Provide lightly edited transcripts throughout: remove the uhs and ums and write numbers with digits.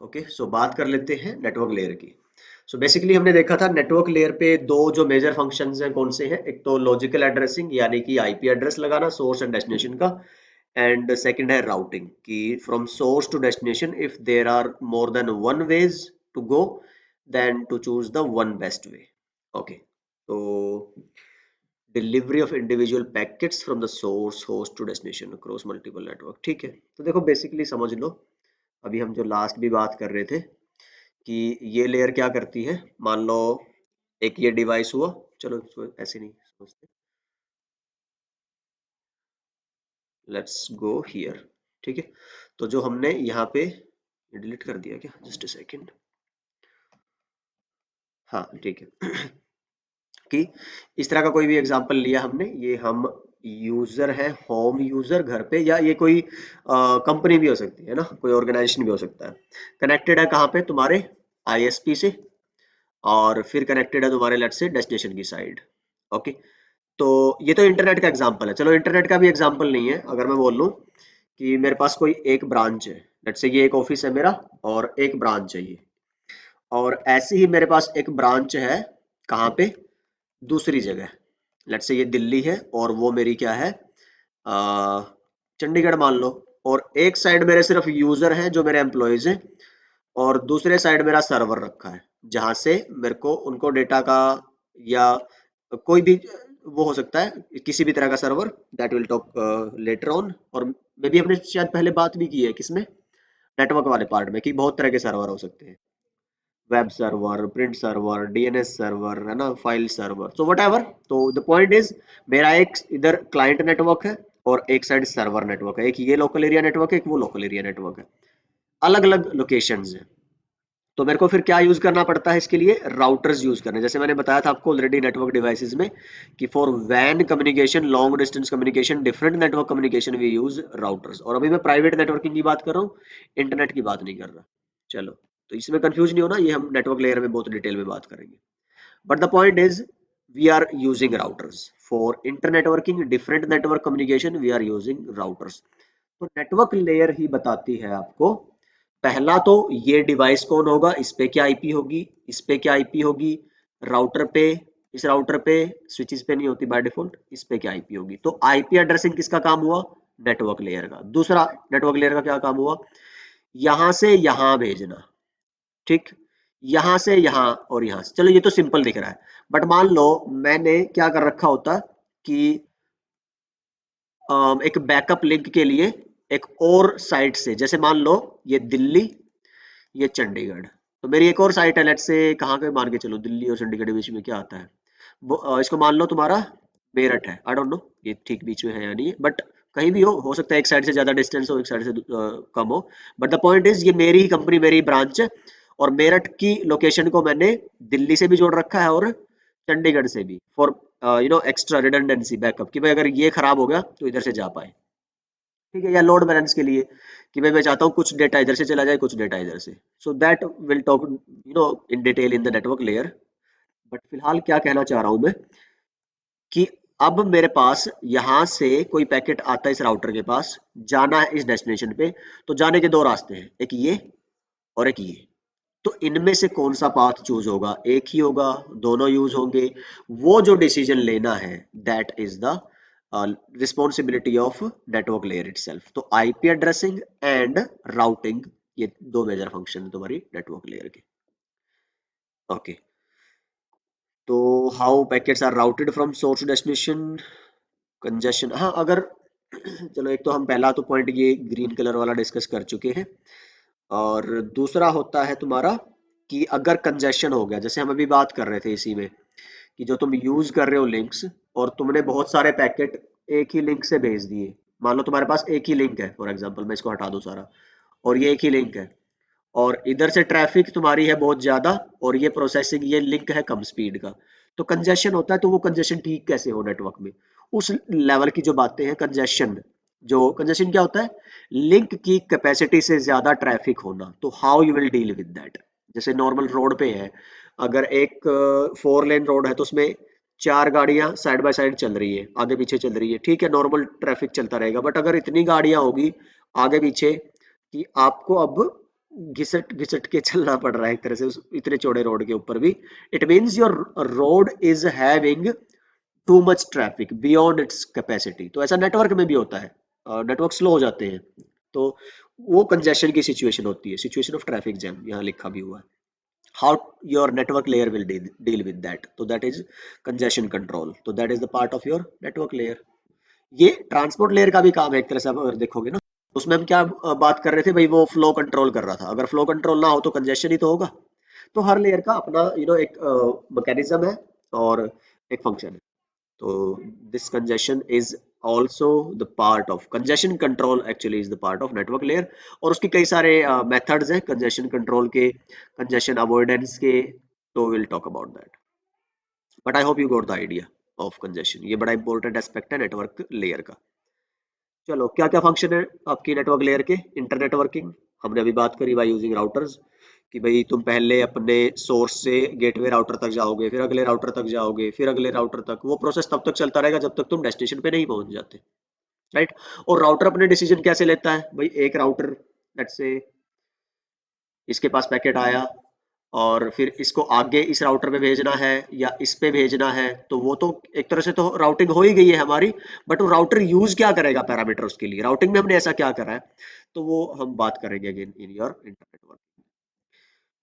Okay, सो बात कर लेते हैं नेटवर्क लेयर की। सो बेसिकली हमने देखा था नेटवर्क लेयर पे दो जो मेजर फंक्शंस हैं कौन से हैं, एक तो लॉजिकल एड्रेसिंग यानी कि आईपी एड्रेस लगाना सोर्स एंड डेस्टिनेशन का, एंड सेकंड है राउटिंग कि from source to destination if there are more than one ways to go then to choose the one best way. Okay, तो delivery of individual packets from the source host to destination across multiple network. ठीक है, तो देखो basically समझ लो, अभी हम जो last भी बात कर रहे थे कि ये लेयर क्या करती है। मान लो एक ये डिवाइस हुआ, चलो इसको ऐसे नहीं समझते, लेट्स गो हियर। ठीक है, तो जो हमने यहाँ पे डिलीट कर दिया क्या, जस्ट अ सेकंड। हाँ ठीक है कि इस तरह का कोई भी एग्जांपल लिया हमने, ये हम यूजर है, होम यूजर घर पे, या ये कोई कंपनी भी हो सकती है ना, कोई ऑर्गेनाइजेशन भी हो सकता है। कनेक्टेड है कहाँ पे, तुम्हारे आईएसपी से, और फिर कनेक्टेड है तुम्हारे लेट से डेस्टिनेशन की साइड। ओके, तो ये तो इंटरनेट का एग्जांपल है। चलो इंटरनेट का भी एग्जांपल नहीं है, अगर मैं बोल लूँ कि मेरे पास कोई एक ब्रांच है, लेट से ये एक ऑफिस है मेरा और एक ब्रांच है ये, और ऐसे ही मेरे पास एक ब्रांच है कहाँ पे, दूसरी जगह, लेट से ये दिल्ली है और वो मेरी क्या है, अ, चंडीगढ़ मान लो। और एक साइड मेरे सिर्फ यूजर हैं जो मेरे एम्प्लॉयज हैं, और दूसरे साइड मेरा सर्वर रखा है जहां से मेरे को उनको डेटा का, या कोई भी वो हो सकता है किसी भी तरह का server, that will talk later on. और मे भी हमने शायद पहले बात भी की है किसमें, नेटवर्क वाले पार्ट में, कि बहुत तरह के सर्वर हो सकते हैं, web server, print server, DNS server, है ना, file server, so what ever. तो द पॉइंट इज, मेरा एक इधर क्लाइंट नेटवर्क है और एक साइड सर्वर नेटवर्क है, एक ये लोकल एरिया नेटवर्क है, एक वो लोकल एरिया नेटवर्क है, अलग अलग लोकेशंस हैं। तो मेरे को फिर क्या यूज करना पड़ता है इसके लिए, राउटर्स यूज करने, जैसे मैंने बताया था आपको ऑलरेडी नेटवर्क डिवाइसेस में कि फॉर वैन communication, long distance communication, different network communication we use routers. और अभी मैं प्राइवेट नेटवर्किंग की बात कर रहा हूँ, इंटरनेट की बात नहीं कर रहा। चलो, तो इसमें कंफ्यूज नहीं होना, ये हम नेटवर्क लेयर में बहुत डिटेल में बात करेंगे। But the point is, we are using routers for internetworking, different network communication, we are using routers. तो नेटवर्क लेयर ही बताती है आपको, पहला तो ये डिवाइस कौन होगा, इस पे क्या आईपी होगी, इस पे क्या आईपी होगी, राउटर पे, इस राउटर पे, स्विचेस पे नहीं होती बाय डिफॉल्ट, इस पे क्या आईपी होगी। तो आईपी एड्रेसिंग किसका काम हुआ, नेटवर्क लेयर का। दूसरा नेटवर्क लेयर का क्या काम हुआ, यहां से यहां भेजना। ठीक, यहां से यहां और यहां से, चलो ये तो सिंपल दिख रहा है। बट मान लो मैंने क्या कर रखा होता कि एक बैकअप लिंक के लिए एक और साइट से, जैसे मान लो ये दिल्ली, ये चंडीगढ़, तो मेरी एक और साइट है, लेट्स से कहाँ के मान के चलो, दिल्ली और चंडीगढ़ के बीच में क्या आता है, वो इसको मान लो तुम्हारा मेरठ है, आई डोंट नो ये ठीक बीच में है या नहीं, बट कहीं भी हो सकता है एक साइड से ज्यादा डिस्टेंस हो, एक साइड से कम हो। बट द पॉइंट इज, ये मेरी ही कंपनी, मेरी ब्रांच है, और मेरठ की लोकेशन को मैंने दिल्ली से भी जोड़ रखा है और चंडीगढ़ से भी, फॉर एक्स्ट्रा रिडंडेंसी बैकअप, कि भाई अगर ये खराब हो गया तो इधर से जा पाए। ठीक है, या लोड बैलेंस के लिए कि भाई मैं चाहता हूँ कुछ डेटा इधर से चला जाए, कुछ डेटा इधर से। So that will talk in detail in the network layer. But फिलहाल क्या कहना चाह रहा हूं मैं, कि अब मेरे पास यहां से कोई पैकेट आता है इस राउटर के पास, जाना है इस डेस्टिनेशन पे, तो जाने के दो रास्ते हैं, एक ये और एक ये। तो इनमें से कौन सा पाथ चूज होगा, एक ही होगा, दोनों यूज होंगे, वो जो डिसीजन लेना है, that is the responsibility of network layer itself. तो आईपी एड्रेसिंग एंड राउटिंग, ये दो मेजर फंक्शन है तुम्हारी नेटवर्क लेयर के। ओके, तो how packets are routed from source to destination, congestion, हाँ अगर चलो एक तो हम पहला तो पॉइंट ये ग्रीन कलर वाला डिस्कस कर चुके हैं, और दूसरा होता है तुम्हारा कि अगर कंजेशन हो गया, जैसे हम अभी बात कर रहे थे इसी में, कि जो तुम यूज कर रहे हो लिंक्स, और तुमने बहुत सारे पैकेट एक ही लिंक से भेज दिए। मान लो तुम्हारे पास एक ही लिंक है, फॉर एग्जांपल मैं इसको हटा दूं सारा, और ये एक ही लिंक है, और इधर से ट्रैफिक तुम्हारी है बहुत ज्यादा, और ये प्रोसेसिंग, ये लिंक है कम स्पीड का, तो कंजेशन होता है। तो वो कंजेशन ठीक कैसे हो नेटवर्क में, उस लेवल की जो बातें हैं कंजेशन, जो कंजेशन क्या होता है, लिंक की कैपेसिटी से ज्यादा ट्रैफिक होना। तो how you will deal with that, जैसे नॉर्मल रोड पे है, अगर एक 4 लेन रोड है तो उसमें 4 गाड़ियां साइड बाय साइड चल रही है, आगे पीछे चल रही है, ठीक है, नॉर्मल ट्रैफिक चलता रहेगा। बट अगर इतनी गाड़ियां होगी आगे पीछे कि आपको अब घिसट घिसट के चलना पड़ रहा है एक तरह से इतने चौड़े रोड के ऊपर भी। It means your road is having too much traffic beyond its capacity. तो ऐसा नेटवर्क में भी होता है, नेटवर्क स्लो हो जाते हैं, तो वो कंजेशन की सिचुएशन होती है, सिचुएशन ऑफ ट्रैफिक जैम यहाँ लिखा भी हुआ है। how your network layer will deal with that, so that is congestion control, so that is the part of your network layer। ये ट्रांसपोर्ट लेयर का भी काम है एक तरह से, आप अगर देखोगे ना उसमें हम क्या बात कर रहे थे भाई, वो फ्लो कंट्रोल कर रहा था। अगर फ्लो कंट्रोल ना हो तो कंजेशन ही तो होगा। तो हर लेयर का अपना एक मैकेनिज्म है और एक फंक्शन है। तो this congestion is also the part of congestion control, actually is the part of network layer। और उसके कई सारे methods हैं congestion control के, congestion avoidance के, तो we'll talk about that, but I hope you got the idea of congestion। ये बड़ा important aspect है network layer का। चलो क्या क्या फंक्शन है आपकी नेटवर्क लेयर के। इंटर नेटवर्किंग हमने अभी बात करी बाय यूजिंग राउटर्स, कि भाई तुम पहले अपने सोर्स से गेटवे राउटर तक जाओगे, फिर अगले राउटर तक जाओगे, फिर अगले राउटर तक। वो प्रोसेस तब तक चलता रहेगा जब तक तुम डेस्टिनेशन पे नहीं पहुंच जाते, राइट। और राउटर अपने डिसीजन कैसे लेता है भाई, एक राउटर लेट्स से इसके पास पैकेट आया और फिर इसको आगे इस राउटर पे भेजना है या इस पे भेजना है, तो वो तो एक तरह से तो राउटिंग हो ही गई है हमारी। बट वो राउटर यूज क्या करेगा पैरामीटर उसके लिए, राउटिंग में हमने ऐसा क्या करा है, तो वो हम बात करेंगे again in your internet work.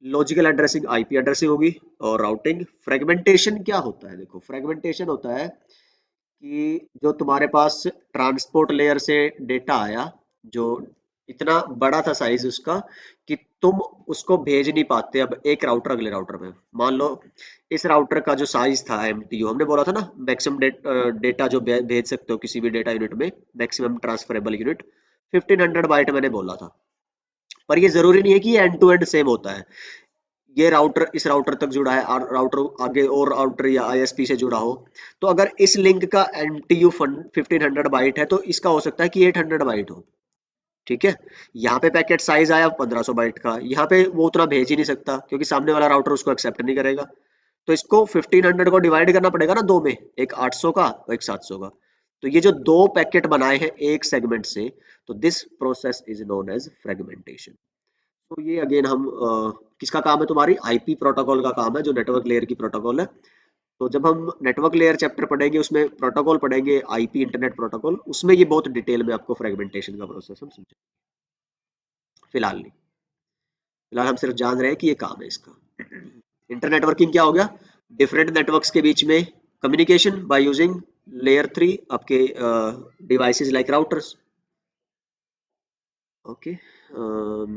Logical addressing IP addressing होगी, और राउटिंग। फ्रेगमेंटेशन क्या होता है, देखो फ्रेगमेंटेशन होता है कि जो तुम्हारे पास ट्रांसपोर्ट लेयर से डेटा आया, जो इतना बड़ा था साइज उसका कि तुम उसको भेज नहीं पाते अब एक राउटर अगले राउटर में। मान लो इस राउटर का जो साइज था एमटीयू, हमने बोला था ना मैक्सिमम डेटा जो भेज सकते हो किसी भी डेटा यूनिट में, मैक्सिमम ट्रांसफरेबल यूनिट 1500 बाइट मैंने बोला था। पर ये जरूरी नहीं है कि ये एंड टू एंड सेम होता है। ये राउटर इस राउटर तक जुड़ा है और राउटर आगे और राउटर या आईएसपी से जुड़ा हो, तो अगर इस लिंक का एमटीयू 1500 बाइट है तो इसका हो सकता है कि 800 बाइट हो, ठीक है। यहाँ पे पैकेट साइज आया 1500 बाइट का, यहाँ पे वो उतना भेज ही नहीं सकता क्योंकि सामने वाला राउटर उसको एक्सेप्ट नहीं करेगा। तो इसको 1500 को डिवाइड करना पड़ेगा ना दो में, एक 800 का और एक 700 का। तो ये जो दो पैकेट बनाए हैं एक सेगमेंट से, तो this process is known as fragmentation. तो ये अगेन हम किसका काम है, तुम्हारी आईपी प्रोटोकॉल का काम है, जो नेटवर्क लेयर की प्रोटोकॉल है। तो जब हम नेटवर्क लेयर चैप्टर पढ़ेंगे उसमें प्रोटोकॉल पढ़ेंगे, आईपी इंटरनेट प्रोटोकॉल, उसमें ये बहुत डिटेल में आपको फ्रेगमेंटेशन का प्रोसेस हम समझेंगे। फिलहाल नहीं, फिलहाल हम सिर्फ जान रहे हैं कि ये काम है इसका। इंटरनेटवर्किंग क्या हो गया, डिफरेंट नेटवर्क्स के बीच में कम्युनिकेशन बाय यूजिंग लेयर 3 आपके devices like routers. Okay,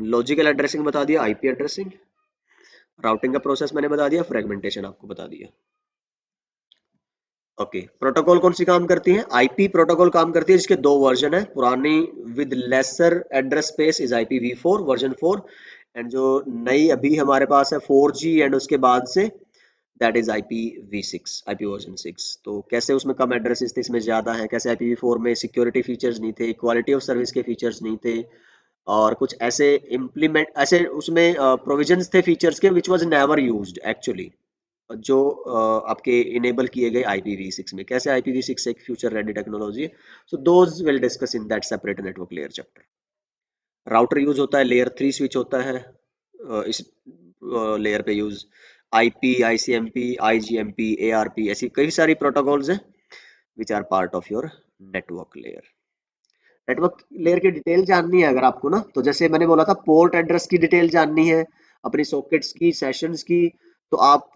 logical addressing बता दिया, आईपी एड्रेसिंग, राउटिंग का प्रोसेस मैंने बता दिया, फ्रेगमेंटेशन आपको बता दिया। ओके, प्रोटोकॉल कौन सी काम करती है, आईपी प्रोटोकॉल काम करती है जिसके दो वर्जन है। पुरानी with lesser address space is IPv4 version 4, and जो नई अभी हमारे पास है 4G एंड उसके बाद say that is IPv6, IP version 6। तो कैसे उसमें कम एड्रेसेस थे, इसमें ज्यादा है। कैसे IPv4 में सिक्योरिटी फीचर्स नहीं थे, क्वालिटी ऑफ सर्विस के फीचर्स नहीं थे, और कुछ ऐसे इम्प्लीमेंट ऐसे उसमें प्रोविजंस थे फीचर्स के which was never used actually, जो आपके इनेबल किए गए IPv6 में। कैसे IPv6 एक फ्यूचर रेडी टेक्नोलॉजी है, so those will discuss in that separate network layer chapter. Router use होता है, लेयर 3 स्विच होता है इस लेयर पे use, IP ICMP IGMP ARP ऐसी कई सारी प्रोटोकॉल्स हैं which are part of your network layer. Network layer की डिटेल जाननी है अगर आपको ना, तो जैसे मैंने बोला था पोर्ट एड्रेस की डिटेल जाननी है, अपनी सॉकेट्स की, सेशंस की, तो आप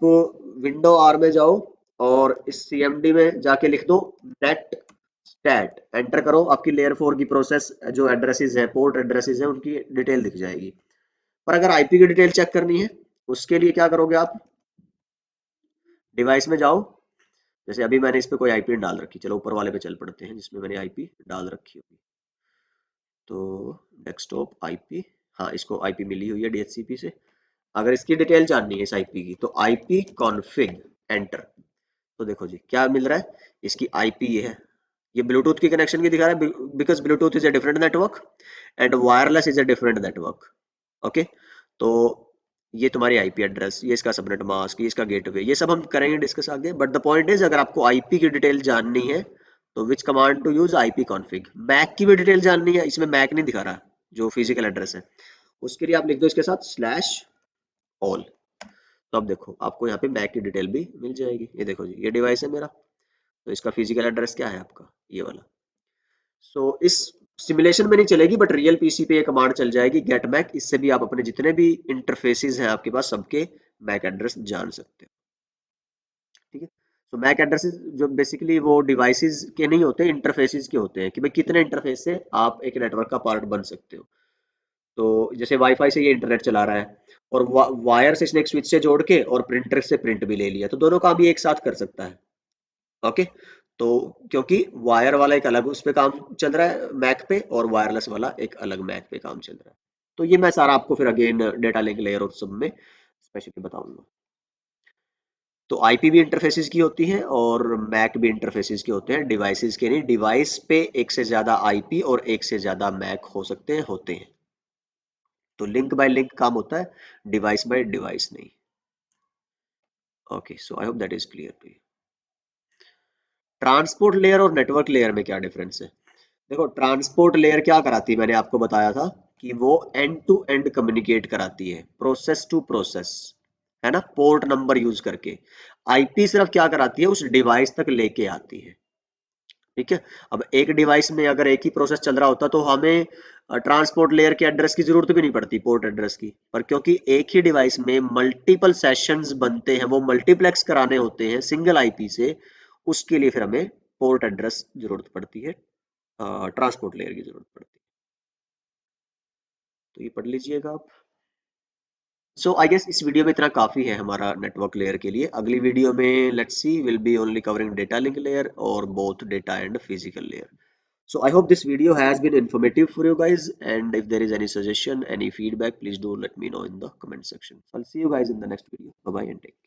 विंडो आर में जाओ और इस CMD में जाके लिख दो नेट स्टैट, एंटर करो, आपकी लेयर 4 की प्रोसेस जो एड्रेसेस है, पोर्ट एड्रेसेस है, उनकी डिटेल दिख जाएगी। पर अगर आईपी की डिटेल चेक करनी है उसके लिए क्या करोगे आप, डिवाइस में जाओ। जैसे अभी मैंने इस पे कोई आईपी डाल रखी, चलो ऊपर वाले पे चल पड़ते हैं जिसमें मैंने आईपी डाल रखी होगी। तो डेस्कटॉप आईपी, हाँ इसको आईपी मिली हुई है DHCP से। अगर इसकी डिटेल जाननी है इस आईपी की, तो आईपी कॉन्फ़िग, एंटर। तो देखो जी क्या मिल रहा है, इसकी आईपी ये है। ये ब्लूटूथ की कनेक्शन की दिखा रहा है because Bluetooth is a different network and wireless is a different network. Okay, तो ये तुम्हारी आईपी एड्रेस, ये इसका सबनेट मास्क, ये इसका गेटवे, ये सब हम करेंगे डिस्कस आगे। बट द पॉइंट इज अगर आपको आईपी की डिटेल जाननी है तो which command to use, IP config. MAC की भी डिटेल जाननी है, इसमें मैक नहीं दिखा रहा जो फिजिकल एड्रेस है, उसके लिए आप लिख दो इसके साथ स्लैश ऑल। तो अब देखो आपको यहाँ पे मैक की डिटेल भी मिल जाएगी। ये देखो जी, ये डिवाइस है मेरा, तो इसका फिजिकल एड्रेस क्या है आपका, ये वाला। सो इस सिमुलेशन में नहीं चलेगी, बट रियल पीसी पे ये कमांड चल जाएगी गेट मैक। इससे भी आप अपने जितने भी इंटरफेसेस हैं आपके पास सबके मैक एड्रेस जान सकते हो। ठीक है। तो मैक एड्रेसेस जो बेसिकली वो डिवाइसेस के नहीं होते, इंटरफेसेस के होते हैं कि भाई कितने इंटरफेस से आप एक नेटवर्क का पार्ट बन सकते हो। तो जैसे वाईफाई से ये इंटरनेट चला रहा है, और वायर से इसने एक स्विच से जोड़ के और प्रिंटर से प्रिंट भी ले लिया, तो दोनों काम ये एक साथ कर सकता है। ओके। तो क्योंकि वायर वाला एक अलग उस पे काम चल रहा है मैक पे, और वायरलेस वाला एक अलग मैक पे काम चल रहा है। तो ये मैं सारा आपको फिर अगेन डेटा लिंक लेयर और सब में स्पेसिफिक बताऊंगा। तो आईपी भी इंटरफेसेस की होती हैं और मैक भी इंटरफेसेस के होते हैं, डिवाइसेस के नहीं। डिवाइस पे एक से ज्यादा आईपी और एक से ज्यादा मैक हो सकते हैं, होते हैं। तो लिंक बाय लिंक काम होता है, डिवाइस बाय डिवाइस नहीं। Okay, so I hope that is clear to you. Transport layer और नेटवर्क लेयर में क्या डिफरेंस है? देखो ट्रांसपोर्ट लेयर क्या कराती है, मैंने आपको बताया था कि वो एंड टू एंड कम्युनिकेट कराती है, प्रोसेस टू प्रोसेस, है ना, पोर्ट नंबर यूज करके। आईपी सिर्फ क्या कराती है, उस डिवाइस तक लेके आती है। ठीक है। अब एक डिवाइस में अगर एक ही प्रोसेस चल रहा होता तो हमें ट्रांसपोर्ट लेयर के एड्रेस की जरूरत भी नहीं पड़ती, पोर्ट एड्रेस की। पर क्योंकि एक ही डिवाइस में मल्टीपल सेशंस बनते हैं, वो मल्टीप्लेक्स कराने होते हैं सिंगल आईपी से, उसके लिए फिर हमें पोर्ट एड्रेस जरूरत पड़ती है, ट्रांसपोर्ट लेयर की जरूरत पड़ती है। तो ये पढ़ लीजिएगा आप। सो आई गेस इस वीडियो में इतना काफी है हमारा नेटवर्क लेयर के लिए। अगली वीडियो में let's see will be only covering data link layer और both data and physical layer. So I hope this video has been informative for you guys, and if there is any suggestion, any feedback, please do let me know in the comment section. I'll see you guys in the next video. Bye bye and take care.